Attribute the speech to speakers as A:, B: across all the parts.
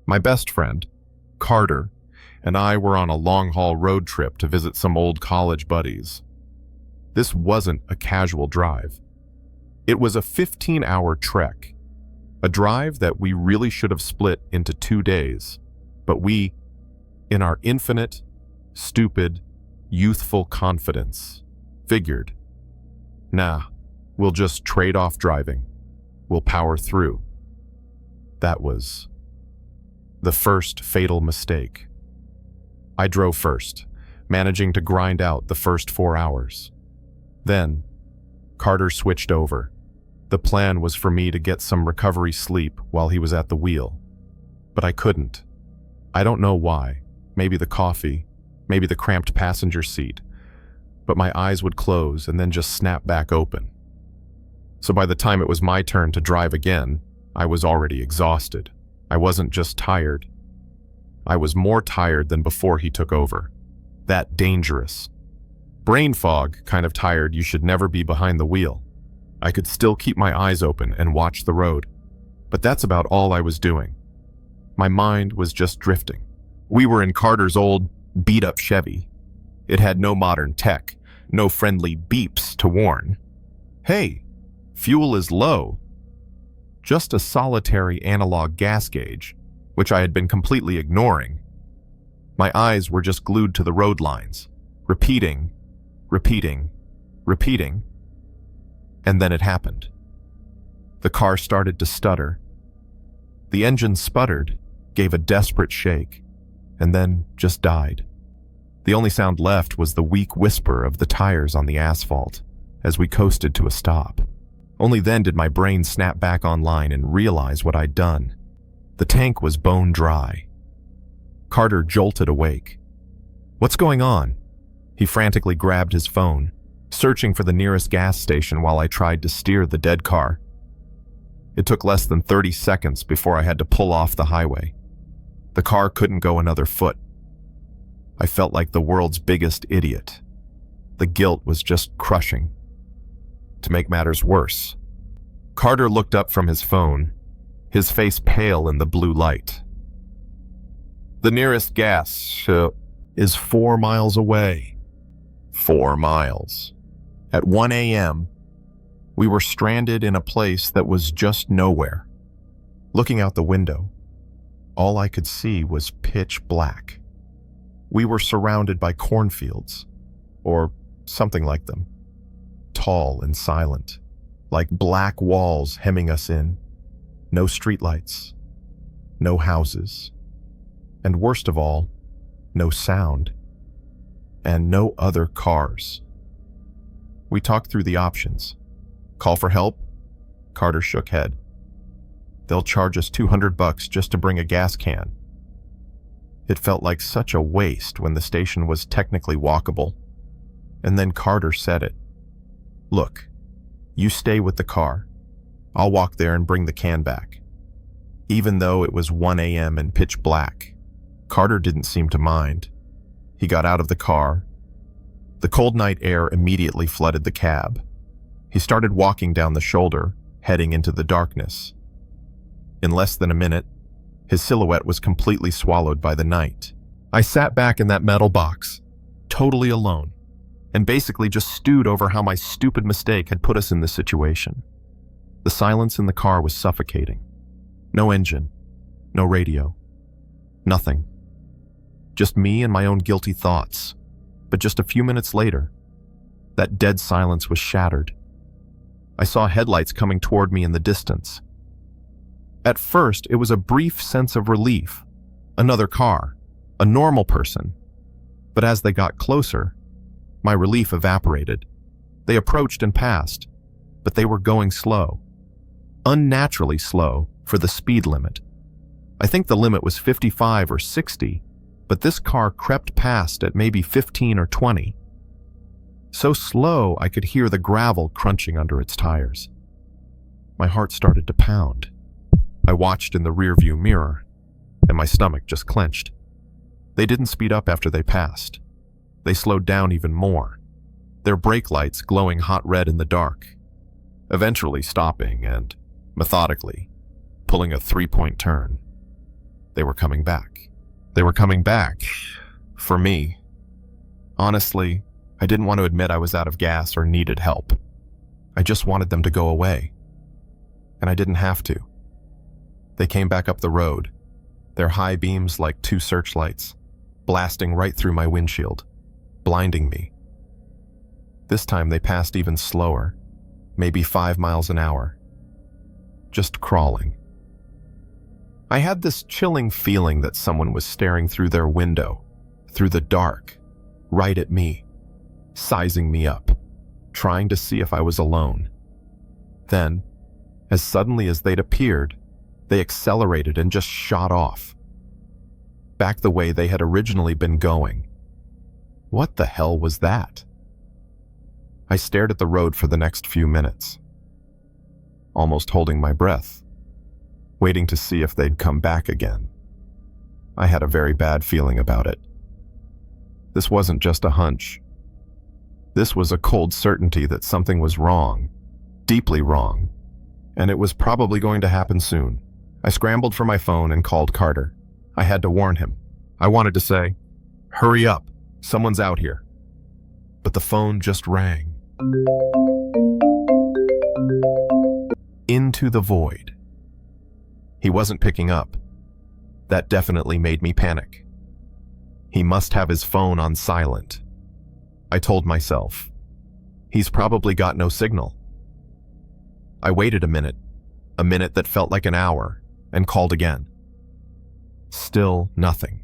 A: My best friend, Carter, and I were on a long-haul road trip to visit some old college buddies. This wasn't a casual drive. It was a 15-hour trek, a drive that we really should have split into 2 days, but we, in our infinite, stupid, youthful confidence, figured, nah, we'll just trade off driving. We'll power through. That was the first fatal mistake. I drove first, managing to grind out the first 4 hours. Then, Carter switched over. The plan was for me to get some recovery sleep while he was at the wheel. But I couldn't. I don't know why. Maybe the coffee, maybe the cramped passenger seat. But my eyes would close and then just snap back open. So by the time it was my turn to drive again, I was already exhausted. I wasn't just tired. I was more tired than before he took over. That dangerous. Brain fog kind of tired you should never be behind the wheel. I could still keep my eyes open and watch the road. But that's about all I was doing. My mind was just drifting. We were in Carter's old, beat-up Chevy. It had no modern tech, no friendly beeps to warn. Hey, fuel is low. Just a solitary analog gas gauge, which I had been completely ignoring. My eyes were just glued to the road lines, repeating, repeating, repeating. And then it happened. The car started to stutter. The engine sputtered, gave a desperate shake, and then just died. The only sound left was the weak whisper of the tires on the asphalt as we coasted to a stop. Only then did my brain snap back online and realize what I'd done. The tank was bone dry. Carter jolted awake. "What's going on?" He frantically grabbed his phone, searching for the nearest gas station while I tried to steer the dead car. It took less than 30 seconds before I had to pull off the highway. The car couldn't go another foot. I felt like the world's biggest idiot. The guilt was just crushing. To make matters worse, Carter looked up from his phone, his face pale in the blue light. "The nearest gas is 4 miles away." 4 miles. At 1 a.m., we were stranded in a place that was just nowhere. Looking out the window, all I could see was pitch black. We were surrounded by cornfields, or something like them, tall and silent, like black walls hemming us in. No streetlights, no houses, and worst of all, no sound, and no other cars. We talked through the options. Call for help? Carter shook head. They'll charge us $200 just to bring a gas can. It felt like such a waste when the station was technically walkable. And then Carter said it. "Look, you stay with the car. I'll walk there and bring the can back." Even though it was 1 a.m. and pitch black, Carter didn't seem to mind. He got out of the car. The cold night air immediately flooded the cab. He started walking down the shoulder, heading into the darkness. In less than a minute, his silhouette was completely swallowed by the night. I sat back in that metal box, totally alone, and basically just stewed over how my stupid mistake had put us in this situation. The silence in the car was suffocating. No engine, no radio, nothing. Just me and my own guilty thoughts. But just a few minutes later, that dead silence was shattered. I saw headlights coming toward me in the distance. At first, it was a brief sense of relief. Another car, a normal person. But as they got closer, my relief evaporated. They approached and passed, but they were going slow. Unnaturally slow for the speed limit. I think the limit was 55 or 60, but this car crept past at maybe 15 or 20. So slow I could hear the gravel crunching under its tires. My heart started to pound. I watched in the rearview mirror, and my stomach just clenched. They didn't speed up after they passed. They slowed down even more, their brake lights glowing hot red in the dark, eventually stopping and, methodically, pulling a 3-point turn. They were coming back. They were coming back. For me. Honestly, I didn't want to admit I was out of gas or needed help. I just wanted them to go away. And I didn't have to. They came back up the road, their high beams like two searchlights, blasting right through my windshield, blinding me. This time they passed even slower, maybe 5 miles an hour. Just crawling. I had this chilling feeling that someone was staring through their window, through the dark, right at me, sizing me up, trying to see if I was alone. Then, as suddenly as they'd appeared, they accelerated and just shot off, back the way they had originally been going. What the hell was that? I stared at the road for the next few minutes, almost holding my breath, waiting to see if they'd come back again. I had a very bad feeling about it. This wasn't just a hunch. This was a cold certainty that something was wrong, deeply wrong, and it was probably going to happen soon. I scrambled for my phone and called Carter. I had to warn him. I wanted to say, "Hurry up, someone's out here." But the phone just rang. Into the void. He wasn't picking up. That definitely made me panic. He must have his phone on silent. I told myself, he's probably got no signal. I waited a minute that felt like an hour, and called again. Still nothing.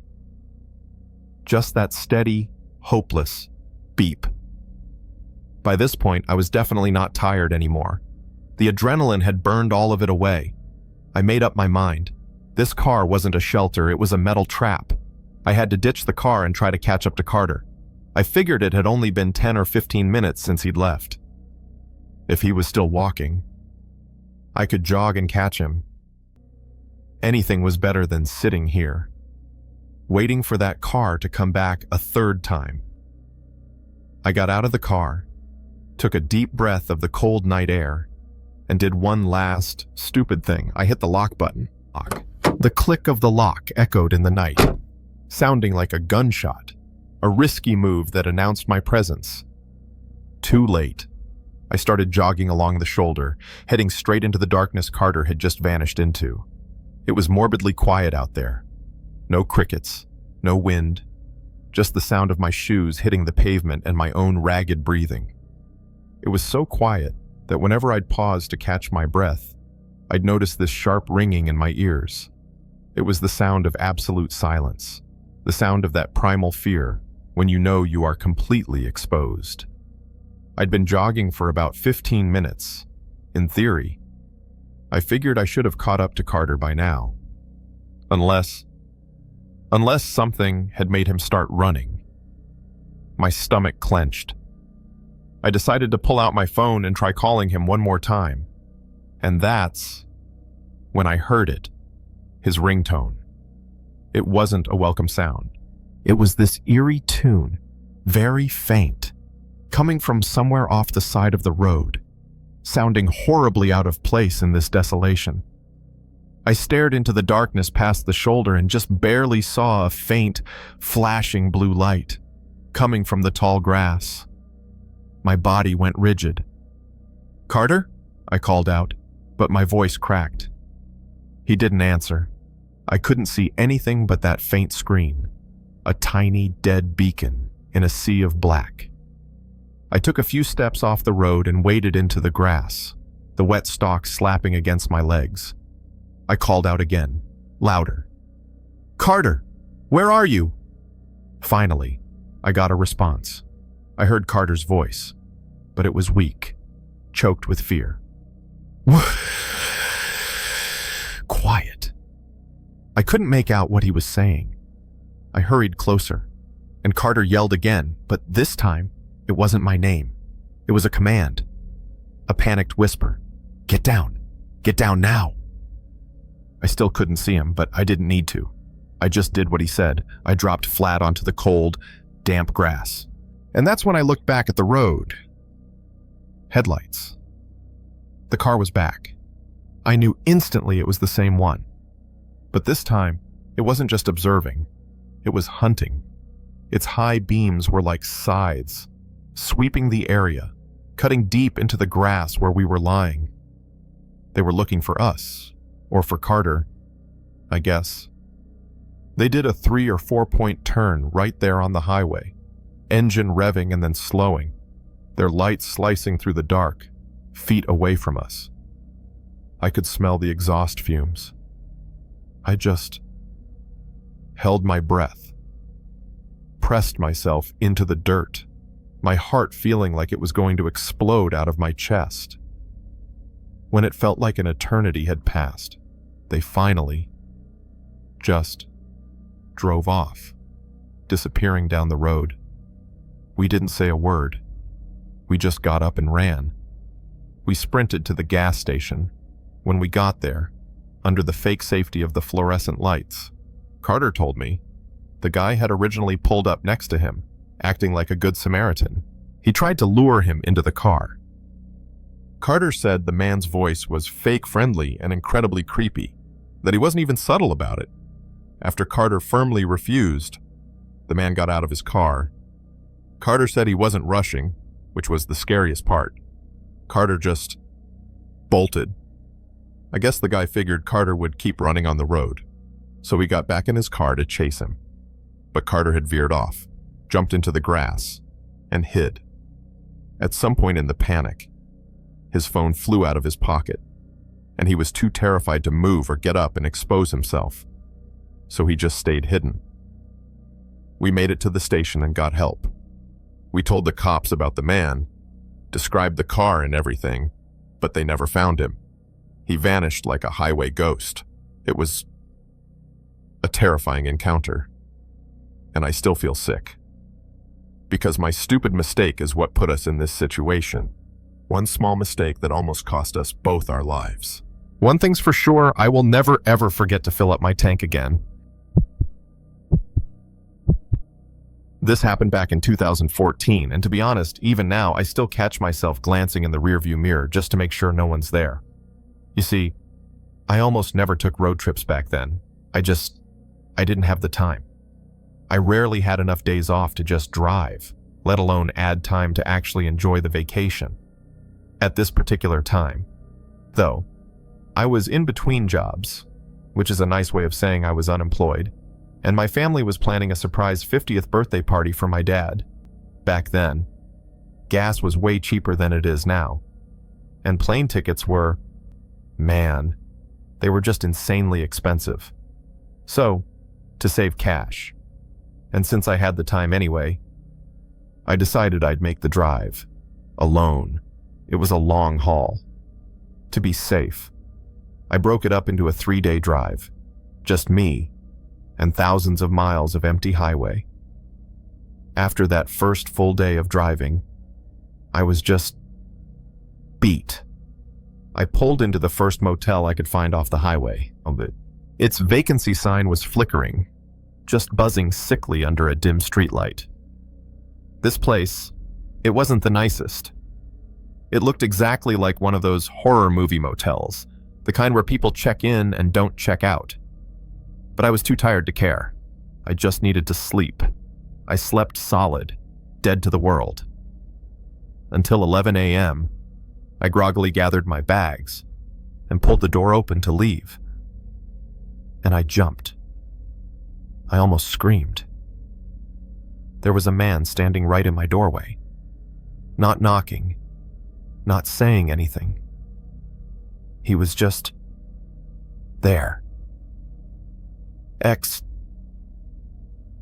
A: Just that steady, hopeless beep. By this point, I was definitely not tired anymore. The adrenaline had burned all of it away. I made up my mind. This car wasn't a shelter, it was a metal trap. I had to ditch the car and try to catch up to Carter. I figured it had only been 10 or 15 minutes since he'd left. If he was still walking, I could jog and catch him. Anything was better than sitting here, waiting for that car to come back a third time. I got out of the car, took a deep breath of the cold night air, and did one last, stupid thing. I hit the lock button. The click of the lock echoed in the night, sounding like a gunshot, a risky move that announced my presence. Too late. I started jogging along the shoulder, heading straight into the darkness Carter had just vanished into. It was morbidly quiet out there. No crickets, no wind, just the sound of my shoes hitting the pavement and my own ragged breathing. It was so quiet that whenever I'd pause to catch my breath, I'd notice this sharp ringing in my ears. It was the sound of absolute silence, the sound of that primal fear when you know you are completely exposed. I'd been jogging for about 15 minutes. In theory, I figured I should have caught up to Carter by now. Unless something had made him start running. My stomach clenched. I decided to pull out my phone and try calling him one more time. And that's when I heard it, his ringtone. It wasn't a welcome sound. It was this eerie tune, very faint, coming from somewhere off the side of the road, sounding horribly out of place in this desolation. I stared into the darkness past the shoulder and just barely saw a faint, flashing blue light coming from the tall grass. My body went rigid. "Carter?" I called out, but my voice cracked. He didn't answer. I couldn't see anything but that faint screen, a tiny, dead beacon in a sea of black. I took a few steps off the road and waded into the grass, the wet stalks slapping against my legs. I called out again, louder. "Carter, where are you?" Finally, I got a response. I heard Carter's voice, but it was weak, choked with fear. Quiet. I couldn't make out what he was saying. I hurried closer, and Carter yelled again, but this time, it wasn't my name. It was a command, a panicked whisper. Get down now." I still couldn't see him, but I didn't need to. I just did what he said. I dropped flat onto the cold, damp grass. And that's when I looked back at the road. Headlights. The car was back. I knew instantly it was the same one. But this time, It wasn't just observing, it was hunting. Its high beams were like scythes, sweeping the area, cutting deep into the grass where we were lying. They were looking for us, or for Carter, I guess. They did a 3 or 4 point turn right there on the highway, engine revving and then slowing, their lights slicing through the dark, feet away from us. I could smell the exhaust fumes. I just held my breath, pressed myself into the dirt, my heart feeling like it was going to explode out of my chest. When it felt like an eternity had passed, they finally just drove off, disappearing down the road. We didn't say a word. We just got up and ran. We sprinted to the gas station. When we got there, under the fake safety of the fluorescent lights, Carter told me the guy had originally pulled up next to him, acting like a good Samaritan. He tried to lure him into the car. Carter said the man's voice was fake friendly and incredibly creepy, that he wasn't even subtle about it. After Carter firmly refused, the man got out of his car. Carter said he wasn't rushing, which was the scariest part. Carter just bolted. I guess the guy figured Carter would keep running on the road, so he got back in his car to chase him. But Carter had veered off, jumped into the grass, and hid. At some point in the panic, his phone flew out of his pocket, and he was too terrified to move or get up and expose himself, so he just stayed hidden. We made it to the station and got help. We told the cops about the man, described the car and everything, but they never found him. He vanished like a highway ghost. It was a terrifying encounter, and I still feel sick. Because my stupid mistake is what put us in this situation. One small mistake that almost cost us both our lives. One thing's for sure, I will never ever forget to fill up my tank again. This happened back in 2014, and to be honest, even now, I still catch myself glancing in the rearview mirror just to make sure no one's there. You see, I almost never took road trips back then. I didn't have the time. I rarely had enough days off to just drive, let alone add time to actually enjoy the vacation. At this particular time, though, I was in between jobs, which is a nice way of saying I was unemployed, and my family was planning a surprise 50th birthday party for my dad. Back then, gas was way cheaper than it is now, and plane tickets were, man, they were just insanely expensive. So, to save cash, and since I had the time anyway, I decided I'd make the drive, alone. It was a long haul. To be safe, I broke it up into a 3-day drive, just me, and thousands of miles of empty highway. After that first full day of driving, I was just beat. I pulled into the first motel I could find off the highway. Its vacancy sign was flickering, just buzzing sickly under a dim streetlight. This place, it wasn't the nicest. It looked exactly like one of those horror movie motels, the kind where people check in and don't check out. But I was too tired to care. I just needed to sleep. I slept solid, dead to the world. Until 11 a.m., I groggily gathered my bags and pulled the door open to leave. And I jumped. I almost screamed. There was a man standing right in my doorway, not knocking, not saying anything. He was just there.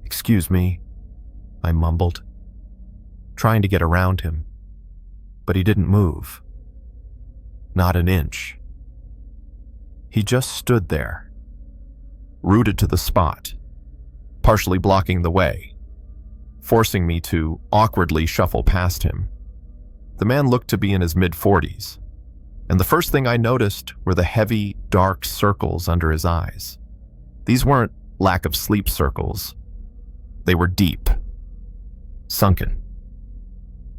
A: Excuse me, I mumbled, trying to get around him, but he didn't move. Not an inch. He just stood there, rooted to the spot, partially blocking the way, forcing me to awkwardly shuffle past him. The man looked to be in his mid-40s, and the first thing I noticed were the heavy, dark circles under his eyes. These weren't lack of sleep circles. They were deep, sunken,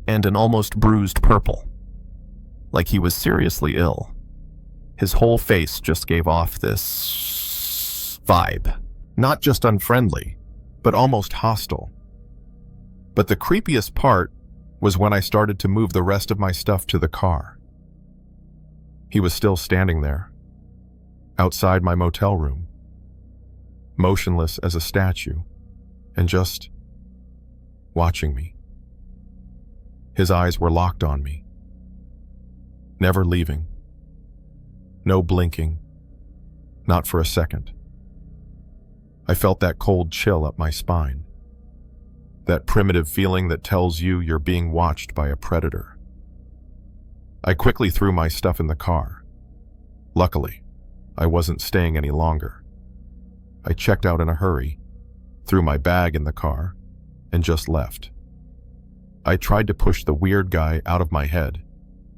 A: and an almost bruised purple, like he was seriously ill. His whole face just gave off this vibe. Not just unfriendly, but almost hostile. But the creepiest part was when I started to move the rest of my stuff to the car. He was still standing there, outside my motel room, motionless as a statue, and just watching me. His eyes were locked on me, never leaving, no blinking, not for a second. I felt that cold chill up my spine, that primitive feeling that tells you you're being watched by a predator. I quickly threw my stuff in the car. Luckily, I wasn't staying any longer. I checked out in a hurry, threw my bag in the car, and just left. I tried to push the weird guy out of my head,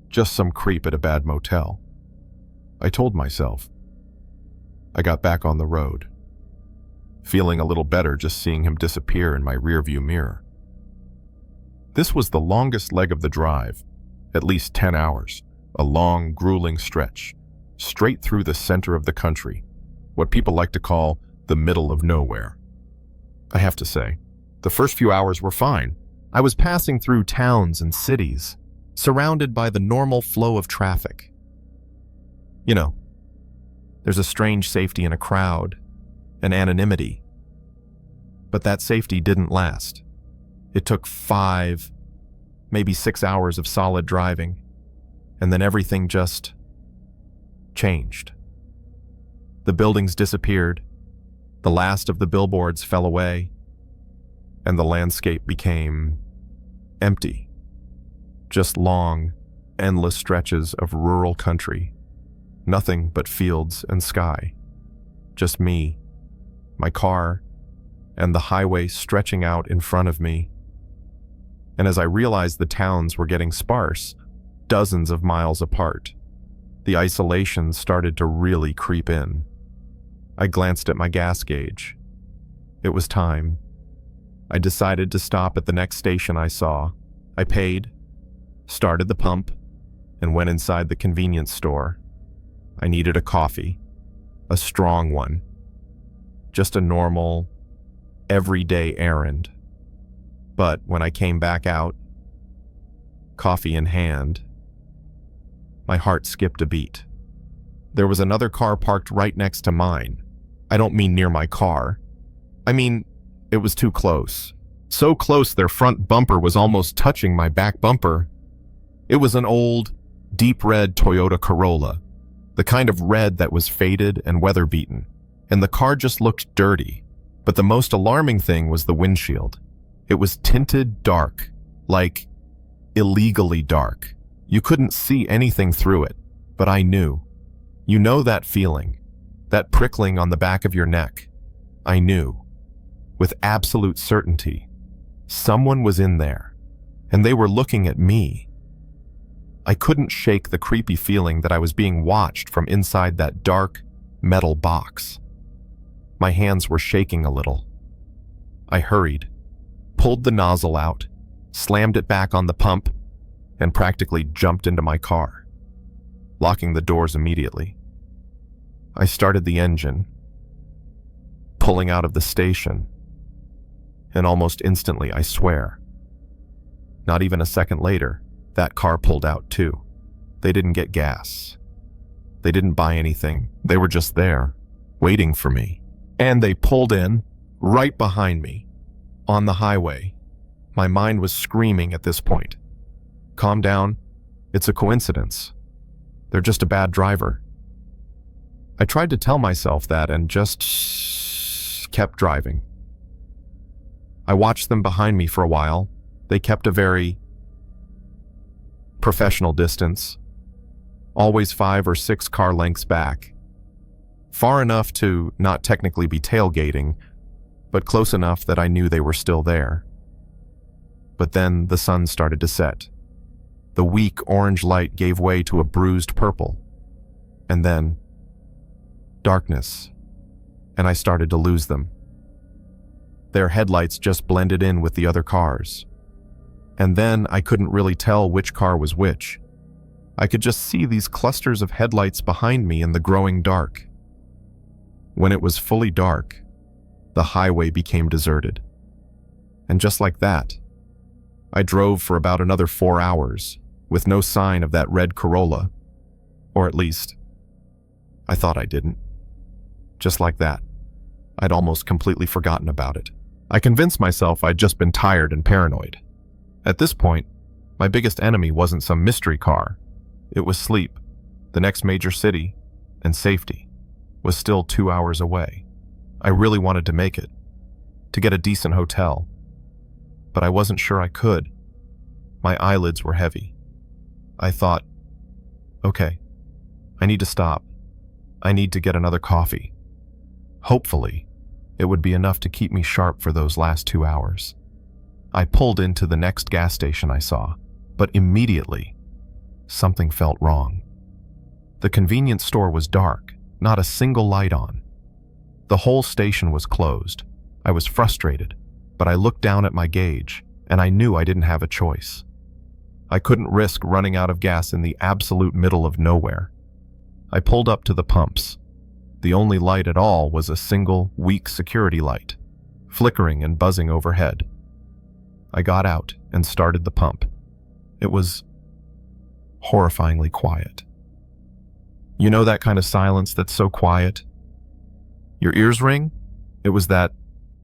A: just some creep at a bad motel. I told myself. I got back on the road, feeling a little better just seeing him disappear in my rearview mirror. This was the longest leg of the drive, at least 10 hours, a long, grueling stretch, straight through the center of the country, what people like to call the middle of nowhere. I have to say, the first few hours were fine. I was passing through towns and cities, surrounded by the normal flow of traffic. You know, there's a strange safety in a crowd, an anonymity. But that safety didn't last. It took 5, maybe 6 hours of solid driving, and then everything just changed. The buildings disappeared, the last of the billboards fell away, and the landscape became empty. Just long, endless stretches of rural country. Nothing but fields and sky. Just me, my car, and the highway stretching out in front of me. And as I realized the towns were getting sparse, dozens of miles apart, the isolation started to really creep in. I glanced at my gas gauge. It was time. I decided to stop at the next station I saw. I paid, started the pump, and went inside the convenience store. I needed a coffee, a strong one, just a normal, everyday errand. But when I came back out, coffee in hand, my heart skipped a beat. There was another car parked right next to mine. I don't mean near my car. I mean, it was too close. So close their front bumper was almost touching my back bumper. It was an old, deep red Toyota Corolla, the kind of red that was faded and weather-beaten, and the car just looked dirty. But the most alarming thing was the windshield. It was tinted dark, like illegally dark. You couldn't see anything through it, but I knew. You know that feeling, that prickling on the back of your neck. I knew, with absolute certainty, someone was in there, and they were looking at me. I couldn't shake the creepy feeling that I was being watched from inside that dark, metal box. My hands were shaking a little. I hurried, pulled the nozzle out, slammed it back on the pump, and practically jumped into my car, locking the doors immediately. I started the engine, pulling out of the station, and almost instantly, I swear, not even a second later, that car pulled out too. They didn't get gas. They didn't buy anything. They were just there, waiting for me. And they pulled in, right behind me, on the highway. My mind was screaming at this point. Calm down. It's a coincidence. They're just a bad driver. I tried to tell myself that and just kept driving. I watched them behind me for a while. They kept a very professional distance, always 5 or 6 car lengths back. Far enough to not technically be tailgating, but close enough that I knew they were still there. But then the sun started to set. The weak orange light gave way to a bruised purple. And then darkness, and I started to lose them. Their headlights just blended in with the other cars. And then I couldn't really tell which car was which. I could just see these clusters of headlights behind me in the growing dark. When it was fully dark, The highway became deserted. And just like that, I drove for about another 4 hours with no sign of that red Corolla. Or at least, I thought I didn't. Just like that, I'd almost completely forgotten about it. I convinced myself I'd just been tired and paranoid. At this point, my biggest enemy wasn't some mystery car. It was sleep. The next major city, and safety, was still 2 hours away. I really wanted to make it, to get a decent hotel. But I wasn't sure I could. My eyelids were heavy. I thought, okay, I need to stop. I need to get another coffee. Hopefully, it would be enough to keep me sharp for those last 2 hours. I pulled into the next gas station I saw, but immediately, something felt wrong. The convenience store was dark, not a single light on. The whole station was closed. I was frustrated, but I looked down at my gauge, and I knew I didn't have a choice. I couldn't risk running out of gas in the absolute middle of nowhere. I pulled up to the pumps. The only light at all was a single, weak security light, flickering and buzzing overhead. I got out and started the pump. It was horrifyingly quiet. You know that kind of silence that's so quiet? Your ears ring? It was that.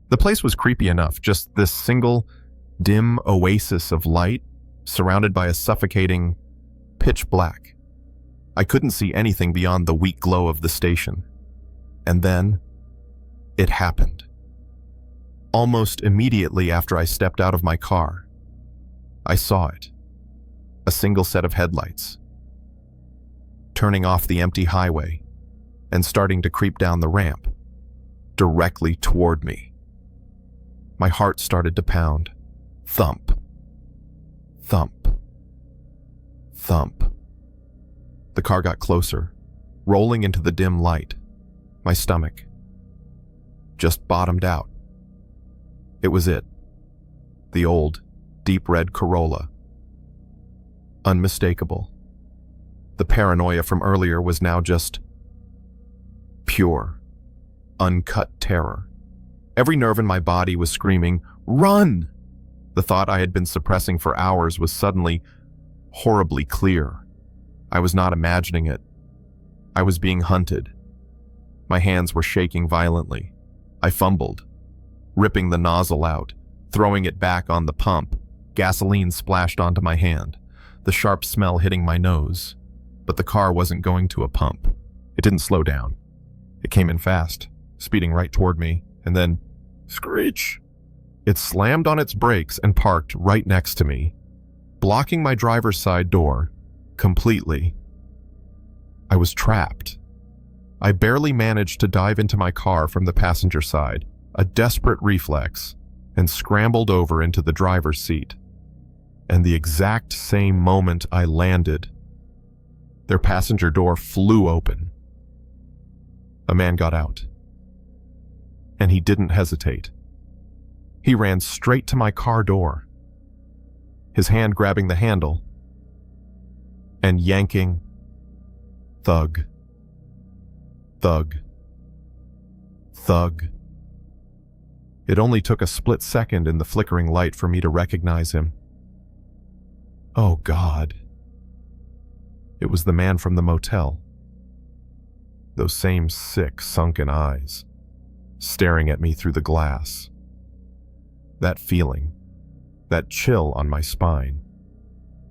A: The place was creepy enough, just this single, dim oasis of light surrounded by a suffocating pitch black. I couldn't see anything beyond the weak glow of the station. And then, it happened. Almost immediately after I stepped out of my car, I saw it. A single set of headlights, turning off the empty highway and starting to creep down the ramp, directly toward me. My heart started to pound. Thump. Thump. Thump. The car got closer, rolling into the dim light. My stomach just bottomed out. It was it. The old, deep red Corolla. Unmistakable. The paranoia from earlier was now just pure, uncut terror. Every nerve in my body was screaming, "Run!" The thought I had been suppressing for hours was suddenly horribly clear. I was not imagining it. I was being hunted. My hands were shaking violently. I fumbled, ripping the nozzle out, throwing it back on the pump. Gasoline splashed onto my hand, the sharp smell hitting my nose. But the car wasn't going to a pump. It didn't slow down. It came in fast, speeding right toward me, and then, screech! It slammed on its brakes and parked right next to me, blocking my driver's side door completely. I was trapped. I barely managed to dive into my car from the passenger side, a desperate reflex, and scrambled over into the driver's seat. And the exact same moment I landed, their passenger door flew open. A man got out, and he didn't hesitate. He ran straight to my car door, his hand grabbing the handle and yanking. Thug. Thug. Thug. It only took a split second in the flickering light for me to recognize him. Oh God. It was the man from the motel. Those same sick, sunken eyes, staring at me through the glass. That feeling, that chill on my spine,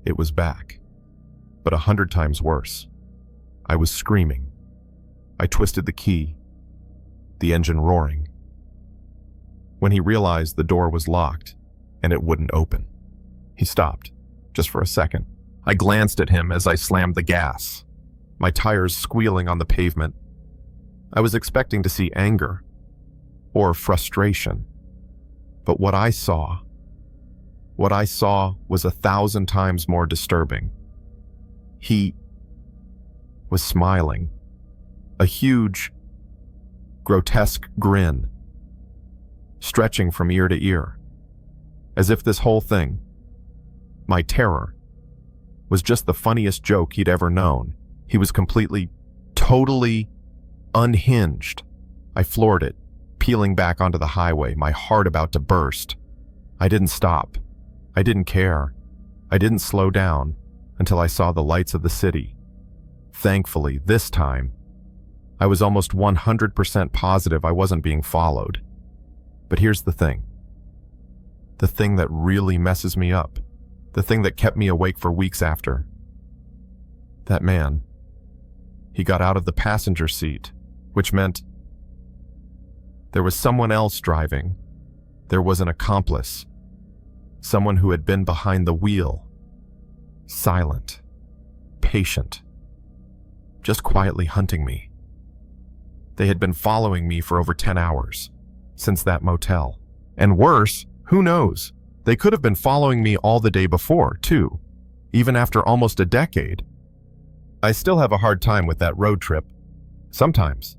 A: it was back, but 100 times worse. I was screaming. I twisted the key, the engine roaring. When he realized the door was locked and it wouldn't open, he stopped, just for a second. I glanced at him as I slammed the gas, my tires squealing on the pavement. I was expecting to see anger or frustration, but what I saw was 1,000 times more disturbing. He was smiling, a huge, grotesque grin, stretching from ear to ear, as if this whole thing, my terror, was just the funniest joke he'd ever known. He was completely, totally unhinged. I floored it, peeling back onto the highway, my heart about to burst. I didn't stop. I didn't care. I didn't slow down until I saw the lights of the city. Thankfully, this time, I was almost 100% positive I wasn't being followed. But here's the thing. The thing that really messes me up. The thing that kept me awake for weeks after. That man. He got out of the passenger seat, which meant there was someone else driving. There was an accomplice. Someone who had been behind the wheel. Silent. Patient. Just quietly hunting me. They had been following me for over 10 hours, since that motel. And worse, who knows? They could have been following me all the day before, too, even after almost a decade. I still have a hard time with that road trip. Sometimes.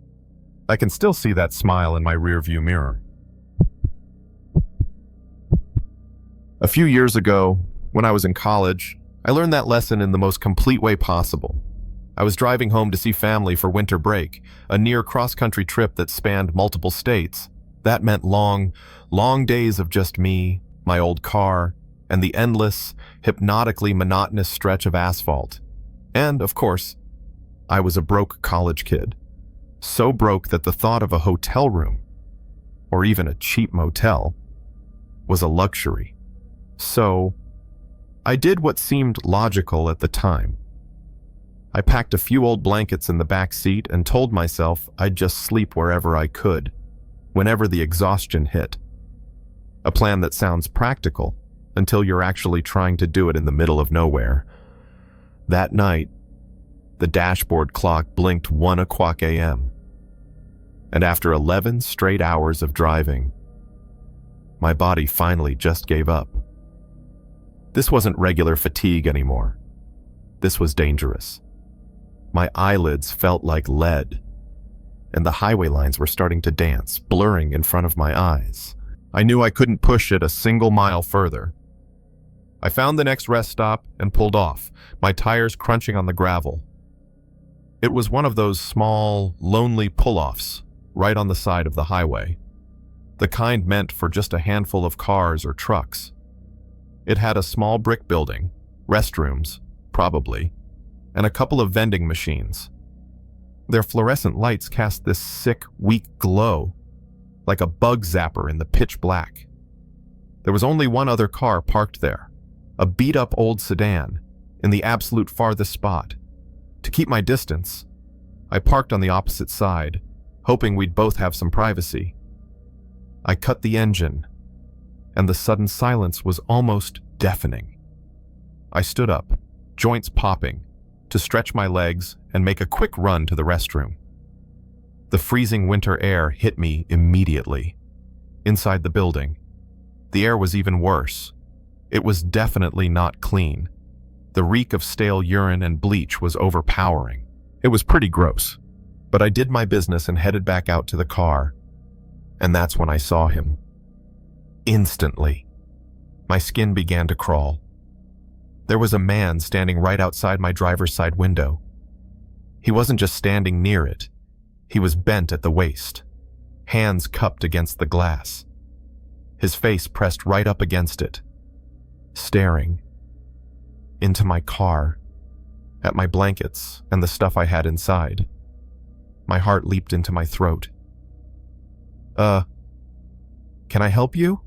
A: I can still see that smile in my rearview mirror. A few years ago, when I was in college, I learned that lesson in the most complete way possible. I was driving home to see family for winter break, a near cross-country trip that spanned multiple states. That meant long, long days of just me, my old car, and the endless, hypnotically monotonous stretch of asphalt. And, of course, I was a broke college kid. So broke that the thought of a hotel room, or even a cheap motel, was a luxury. So, I did what seemed logical at the time. I packed a few old blankets in the back seat and told myself I'd just sleep wherever I could, whenever the exhaustion hit. A plan that sounds practical until you're actually trying to do it in the middle of nowhere. That night, the dashboard clock blinked 1 o'clock a.m. And after 11 straight hours of driving, my body finally just gave up. This wasn't regular fatigue anymore. This was dangerous. My eyelids felt like lead, and the highway lines were starting to dance, blurring in front of my eyes. I knew I couldn't push it a single mile further. I found the next rest stop and pulled off, my tires crunching on the gravel. It was one of those small, lonely pull-offs right on the side of the highway, the kind meant for just a handful of cars or trucks. It had a small brick building, restrooms, probably, and a couple of vending machines. Their fluorescent lights cast this sick, weak glow, like a bug zapper in the pitch black. There was only one other car parked there, a beat-up old sedan, in the absolute farthest spot. To keep my distance, I parked on the opposite side, hoping we'd both have some privacy. I cut the engine, and the sudden silence was almost deafening. I stood up, joints popping, to stretch my legs and make a quick run to the restroom. The freezing winter air hit me immediately. Inside the building, the air was even worse. It was definitely not clean. The reek of stale urine and bleach was overpowering. It was pretty gross, but I did my business and headed back out to the car. And that's when I saw him. Instantly, my skin began to crawl. There was a man standing right outside my driver's side window. He wasn't just standing near it. He was bent at the waist, hands cupped against the glass, his face pressed right up against it, staring into my car, at my blankets and the stuff I had inside. My heart leaped into my throat. Can I help you?"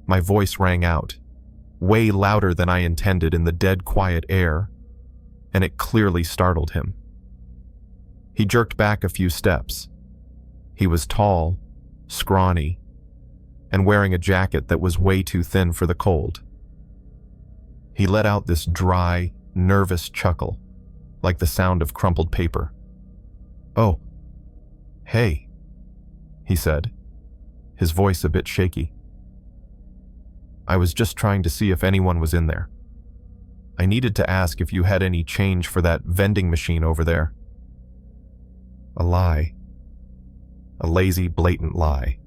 A: My voice rang out, way louder than I intended in the dead quiet air, and it clearly startled him. He jerked back a few steps. He was tall, scrawny, and wearing a jacket that was way too thin for the cold. He let out this dry, nervous chuckle, like the sound of crumpled paper. "Oh, hey," he said, his voice a bit shaky. "I was just trying to see if anyone was in there. I needed to ask if you had any change for that vending machine over there." A lie. A lazy, blatant lie.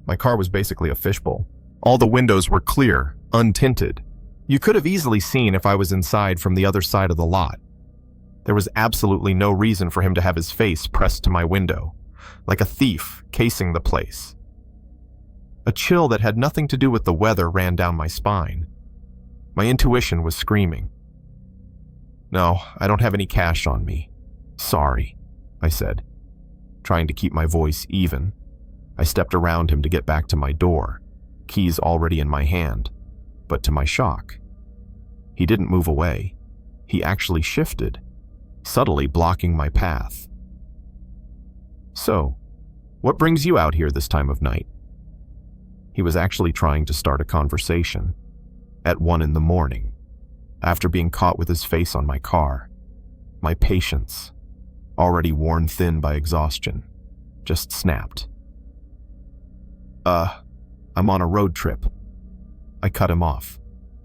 A: My car was basically a fishbowl. All the windows were clear, untinted. You could have easily seen if I was inside from the other side of the lot. There was absolutely no reason for him to have his face pressed to my window. like a thief casing the place. A chill that had nothing to do with the weather ran down my spine. My intuition was screaming. "No, I don't have any cash on me. Sorry," I said, trying to keep my voice even. I stepped around him to get back to my door, keys already in my hand, but to my shock, he didn't move away. He actually shifted, subtly blocking my path. "So, what brings you out here this time of night?" He was actually trying to start a conversation at 1 a.m, after being caught with his face on my car. My patience, already worn thin by exhaustion, just snapped. I'm on a road trip." I cut him off.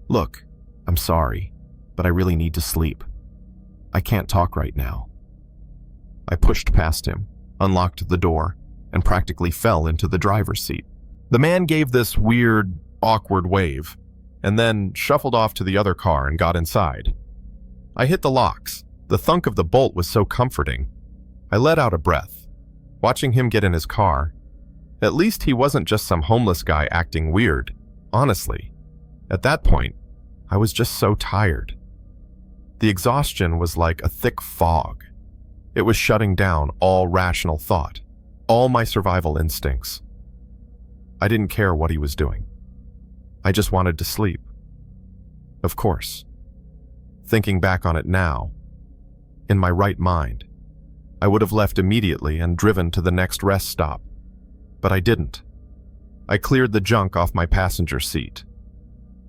A: "Look, I'm sorry, but I really need to sleep. I can't talk right now." I pushed past him, unlocked the door, and practically fell into the driver's seat. The man gave this weird, awkward wave, and then shuffled off to the other car and got inside. I hit the locks. The thunk of the bolt was so comforting. I let out a breath, watching him get in his car. At least he wasn't just some homeless guy acting weird. Honestly, at that point, I was just so tired. The exhaustion was like a thick fog. It was shutting down all rational thought, all my survival instincts. I didn't care what he was doing. I just wanted to sleep. Of course. Thinking back on it now, in my right mind, I would have left immediately and driven to the next rest stop. But I didn't. I cleared the junk off my passenger seat,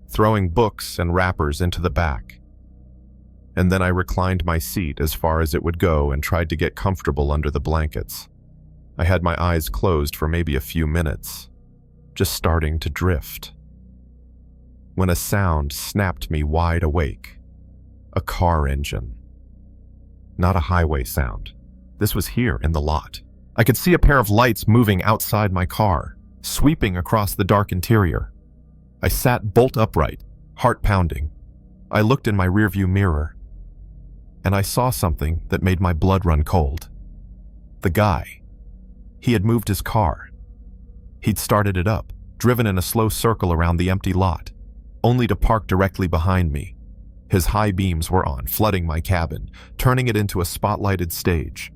A: throwing books and wrappers into the back. And then I reclined my seat as far as it would go and tried to get comfortable under the blankets. I had my eyes closed for maybe a few minutes, just starting to drift, when a sound snapped me wide awake. A car engine. Not a highway sound. This was here in the lot. I could see a pair of lights moving outside my car, sweeping across the dark interior. I sat bolt upright, heart pounding. I looked in my rearview mirror, and I saw something that made my blood run cold. The guy. He had moved his car. He'd started it up, driven in a slow circle around the empty lot, only to park directly behind me. His high beams were on, flooding my cabin, turning it into a spotlighted stage.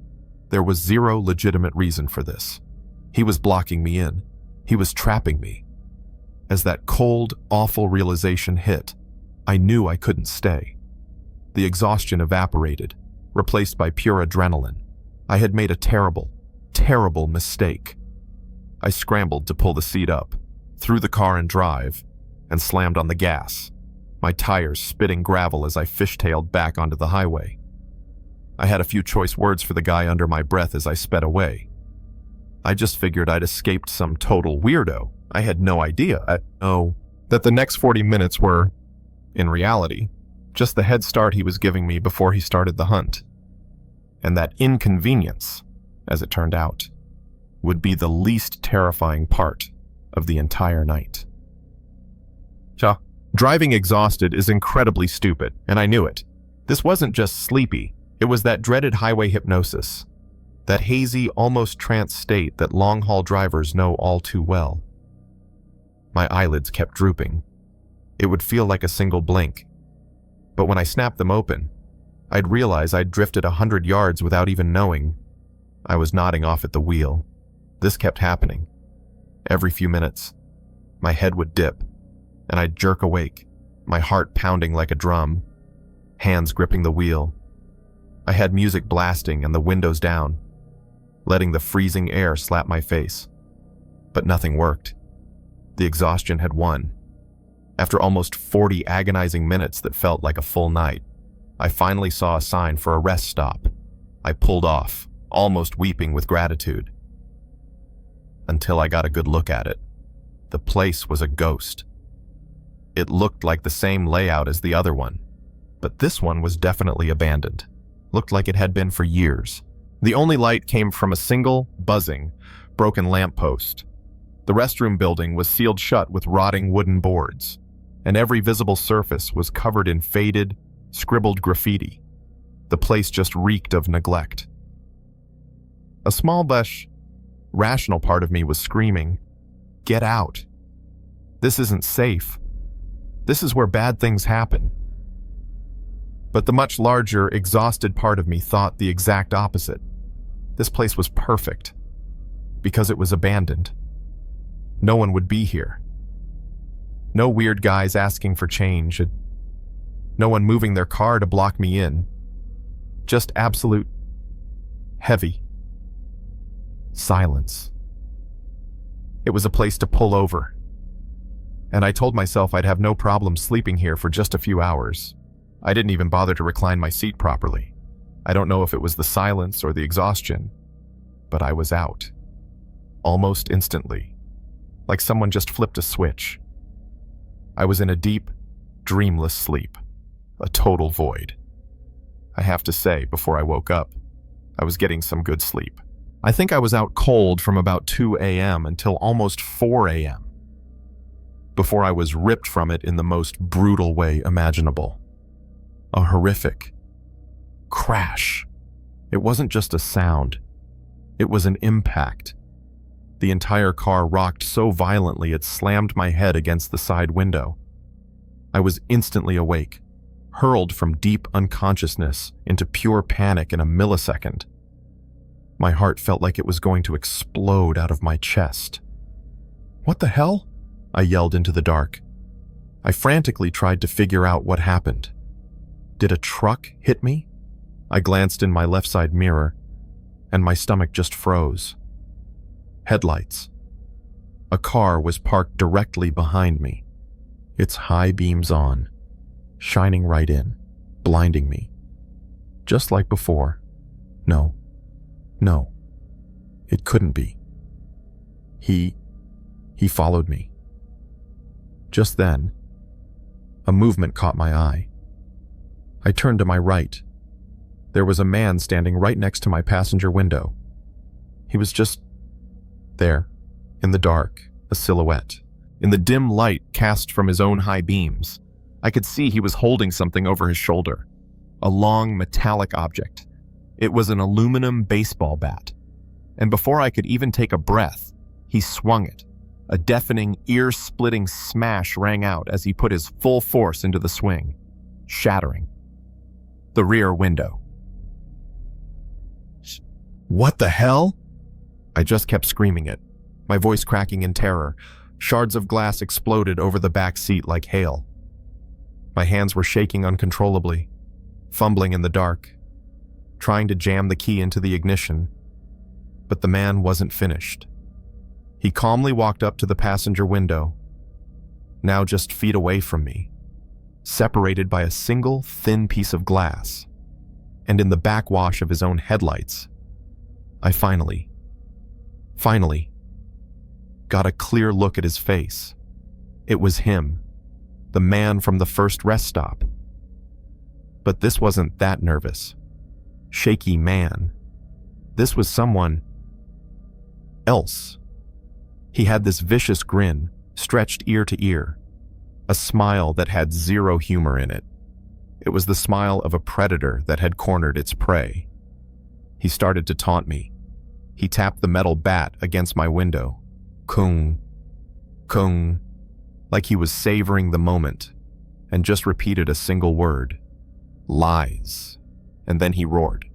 A: There was zero legitimate reason for this. He was blocking me in. He was trapping me. As that cold, awful realization hit, I knew I couldn't stay. The exhaustion evaporated, replaced by pure adrenaline. I had made a terrible, terrible mistake. I scrambled to pull the seat up, threw the car in drive, and slammed on the gas, my tires spitting gravel as I fishtailed back onto the highway. I had a few choice words for the guy under my breath as I sped away. I just figured I'd escaped some total weirdo. I had no idea that the next 40 minutes were, in reality, just the head start he was giving me before he started the hunt. And that inconvenience, as it turned out, would be the least terrifying part of the entire night. Driving exhausted is incredibly stupid, and I knew it. This wasn't just sleepy. It was that dreaded highway hypnosis, that hazy, almost trance state that long-haul drivers know all too well. My eyelids kept drooping. It would feel like a single blink. But when I snapped them open, I'd realize I'd drifted 100 yards without even knowing. I was nodding off at the wheel. This kept happening. Every few minutes, my head would dip, and I'd jerk awake, my heart pounding like a drum, hands gripping the wheel. I had music blasting and the windows down, letting the freezing air slap my face. But nothing worked. The exhaustion had won. After almost 40 agonizing minutes that felt like a full night, I finally saw a sign for a rest stop. I pulled off, almost weeping with gratitude. Until I got a good look at it. The place was a ghost. It looked like the same layout as the other one, but this one was definitely abandoned. Looked like it had been for years. The only light came from a single, buzzing, broken lamppost. The restroom building was sealed shut with rotting wooden boards, and every visible surface was covered in faded, scribbled graffiti. The place just reeked of neglect. A small bush rational part of me was screaming, "Get out. This isn't safe. This is where bad things happen." But the much larger, exhausted part of me thought the exact opposite. This place was perfect, because it was abandoned. No one would be here. No weird guys asking for change. No one moving their car to block me in. Just absolute, heavy silence. It was a place to pull over, and I told myself I'd have no problem sleeping here for just a few hours. I didn't even bother to recline my seat properly. I don't know if it was the silence or the exhaustion, but I was out. Almost instantly, like someone just flipped a switch. I was in a deep, dreamless sleep, a total void. I have to say, before I woke up, I was getting some good sleep. I think I was out cold from about 2 a.m. until almost 4 a.m. before I was ripped from it in the most brutal way imaginable. A horrific crash. It wasn't just a sound. It was an impact. The entire car rocked so violently it slammed my head against the side window. I was instantly awake, hurled from deep unconsciousness into pure panic in a millisecond. My heart felt like it was going to explode out of my chest. "What the hell?" I yelled into the dark. I frantically tried to figure out what happened. Did a truck hit me? I glanced in my left side mirror, and my stomach just froze. Headlights. A car was parked directly behind me, its high beams on, shining right in, blinding me. Just like before. No, it couldn't be. He followed me. Just then, a movement caught my eye. I turned to my right. There was a man standing right next to my passenger window. He was just there, in the dark, a silhouette. In the dim light cast from his own high beams, I could see he was holding something over his shoulder, a long metallic object. It was an aluminum baseball bat, and before I could even take a breath, he swung it. A deafening, ear-splitting smash rang out as he put his full force into the swing, shattering the rear window. "What the hell?" I just kept screaming it, my voice cracking in terror. Shards of glass exploded over the back seat like hail. My hands were shaking uncontrollably, fumbling in the dark, trying to jam the key into the ignition. But the man wasn't finished. He calmly walked up to the passenger window, now just feet away from me, separated by a single thin piece of glass, and in the backwash of his own headlights, I finally got a clear look at his face. It was him, the man from the first rest stop. But this wasn't that nervous, shaky man. This was someone else. He had this vicious grin, stretched ear to ear, a smile that had zero humor in it. It was the smile of a predator that had cornered its prey. He started to taunt me. He tapped the metal bat against my window. Kung, kung, like he was savoring the moment, and just repeated a single word. Lies. And then he roared.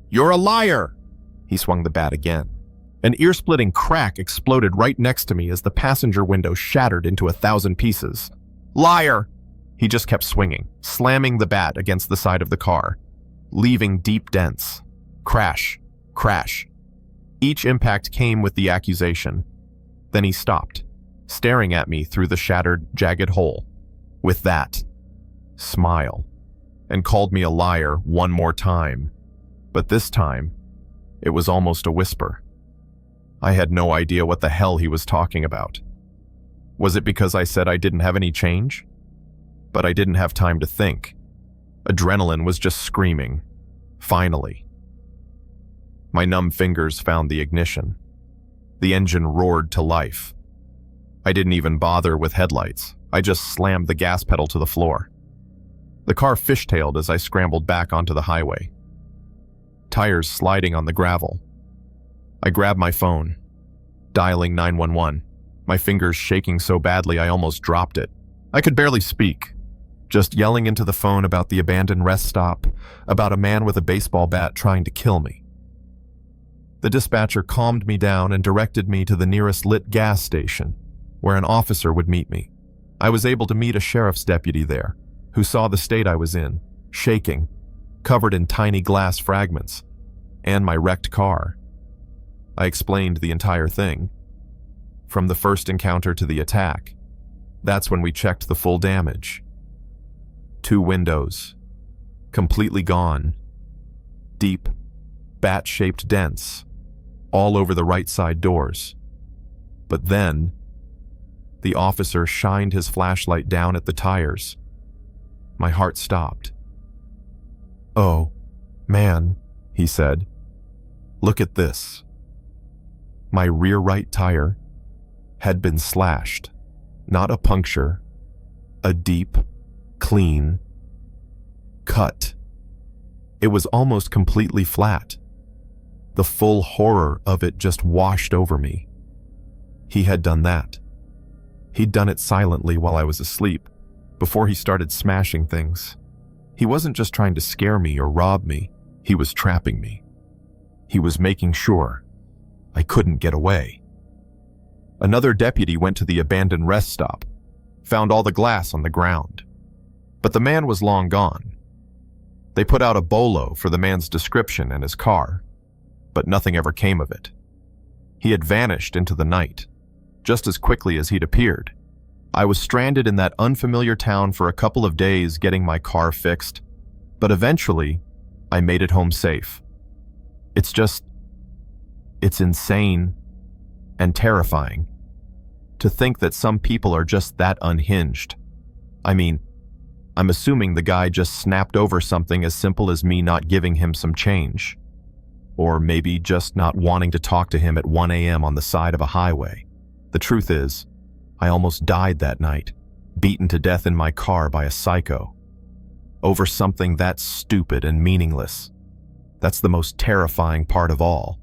A: "You're a liar!" He swung the bat again. An ear-splitting crack exploded right next to me as the passenger window shattered into 1,000 pieces. "Liar!" He just kept swinging, slamming the bat against the side of the car, leaving deep dents. Crash, crash. Each impact came with the accusation. Then he stopped, staring at me through the shattered, jagged hole, with that smile, and called me a liar one more time. But this time, it was almost a whisper. I had no idea what the hell he was talking about. Was it because I said I didn't have any change? But I didn't have time to think. Adrenaline was just screaming. Finally. My numb fingers found the ignition. The engine roared to life. I didn't even bother with headlights. I just slammed the gas pedal to the floor. The car fishtailed as I scrambled back onto the highway, tires sliding on the gravel. I grabbed my phone. dialing 911, my fingers shaking so badly I almost dropped it. I could barely speak, just yelling into the phone about the abandoned rest stop, about a man with a baseball bat trying to kill me. The dispatcher calmed me down and directed me to the nearest lit gas station, where an officer would meet me. I was able to meet a sheriff's deputy there, who saw the state I was in, shaking, covered in tiny glass fragments, and my wrecked car. I explained the entire thing, from the first encounter to the attack. That's when we checked the full damage. 2 windows, completely gone, deep, bat-shaped dents, all over the right side doors. But then, the officer shined his flashlight down at the tires. My heart stopped. "Oh, man," he said. "Look at this." My rear right tire had been slashed, not a puncture, a deep, clean cut. It was almost completely flat. The full horror of it just washed over me. He had done that. He'd done it silently while I was asleep, before he started smashing things. He wasn't just trying to scare me or rob me, he was trapping me. He was making sure I couldn't get away. Another deputy went to the abandoned rest stop, found all the glass on the ground. But the man was long gone. They put out a bolo for the man's description and his car, but nothing ever came of it. He had vanished into the night, just as quickly as he'd appeared. I was stranded in that unfamiliar town for a couple of days getting my car fixed, but eventually, I made it home safe. It's insane and terrifying to think that some people are just that unhinged. I mean, I'm assuming the guy just snapped over something as simple as me not giving him some change. Or maybe just not wanting to talk to him at 1 a.m. on the side of a highway. The truth is, I almost died that night, beaten to death in my car by a psycho. Over something that stupid and meaningless. That's the most terrifying part of all.